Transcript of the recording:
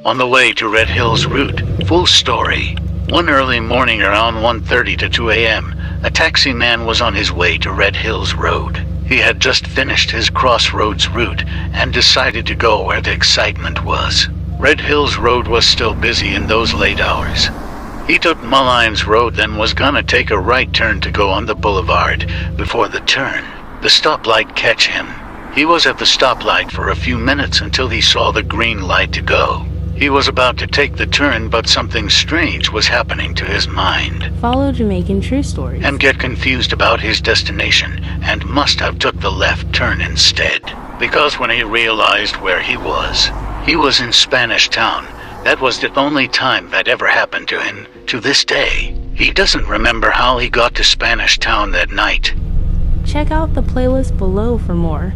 On the way to Red Hills route, full story. One early morning around 1:30 to 2 a.m., a taxi man was on his way to Red Hills Road. He had just finished his Crossroads route and decided to go where the excitement was. Red Hills Road was still busy in those late hours. He took Mullines Road, then was gonna take a right turn to go on the boulevard. Before the turn, the stoplight catch him. He was at the stoplight for a few minutes until he saw the green light to go. He was about to take the turn, but something strange was happening to his mind. Follow Jamaican true stories. And get confused about his destination, and must have took the left turn instead. Because when he realized where he was in Spanish Town. That was the only time that ever happened to him. To this day, he doesn't remember how he got to Spanish Town that night. Check out the playlist below for more.